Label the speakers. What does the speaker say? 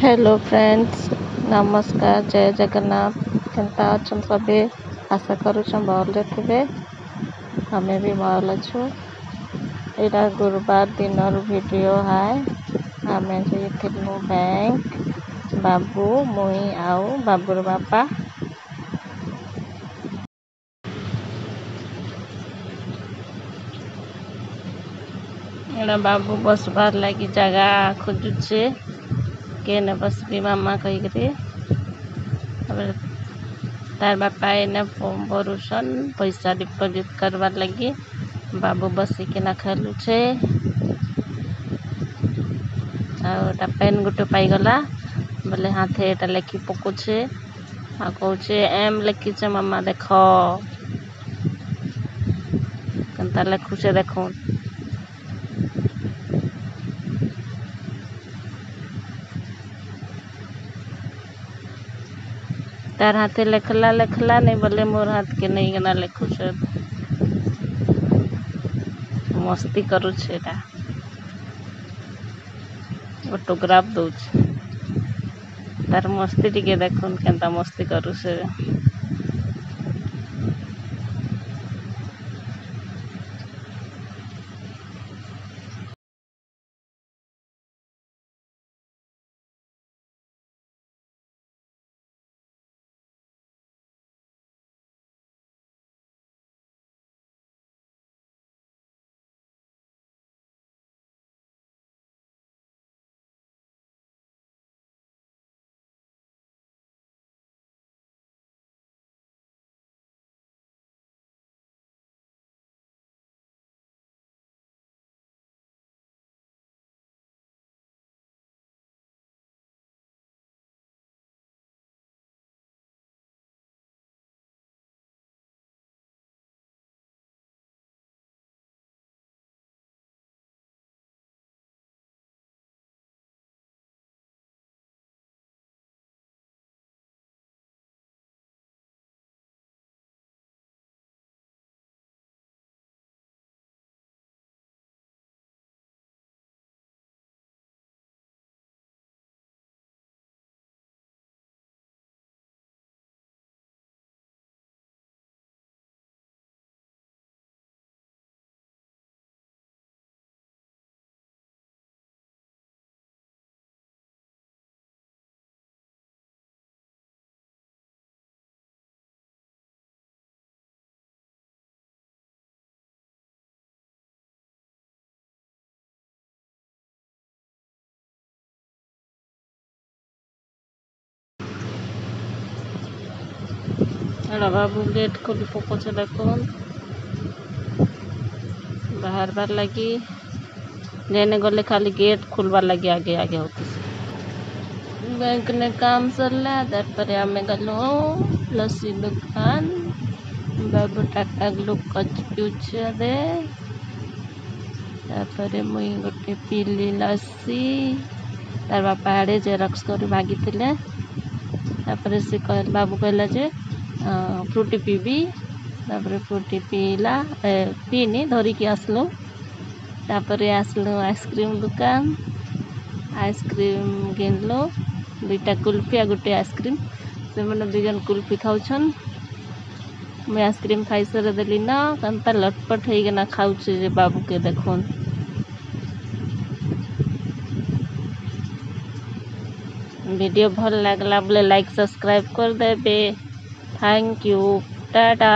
Speaker 1: Hello friends, नमस्कार, जय जगन्नाथ। केनता अछन सबे? आशा करूछन भल थे। हमें भी भल अच्छु। यहाँ गुरुवार दिन वीडियो है। आमे जाइथिलु बैंक, बाबू मुई आउ बाबूर बापा। एड़ा बाबू बसबार लगी जगह खोजुचे केने बसबी मामा कहीकि तार बापा एने फॉर्म भरुसन पैसा डिपोजिट करवार लगी। बाबू बसिकिना खेलुछे आउटा पेन गुटे पाईगला बोले हाथे एटा लेखि पकुछे आ कहूचे एम लेखिचे मामा देख केनता लेखुचे देखो। तार हाथे लेखला नहीं बोले मोर हाथ के नहीं गना लेखुचे मस्ती करुछे एटा ऑटोग्राफ दउछ। तार मस्ती टिके देखुन केनता मस्ती करुछे। एड़ा बाबू गेट खोली पकुछे देखुन बाहर बार लगी जेने गले खाली गेट खुलवार लगी आगे आगे होती। बैंक ने काम सरला तारपरे आमे गलो लस्सी दुकान। बाबू टाटा ग्लूकोज पिउछे दे तारपरे मुई गोटे पीली लस्सी। तार बापा आड़े जेरक्स कर मागिथिले तारपरे से बाबू कहला जे फ्रूटी पीबी तारपरे फ्रूटी पीला पीनी धरिकी आसलु। तारपरे आसलु आइसक्रीम दुकान आइसक्रीम किनलु दुईटा कुल्फी आ गोटे आइसक्रीम। से मैंने दुजन कुल्फी खाऊछन मैं आइसक्रीम खाई सारे देली ना कंता लटपट हो गना खाऊचे जे बाबू के देखुन। वीडियो भल लगला बोले लाइक सब्सक्राइब कर देबे। Thank you, Tata.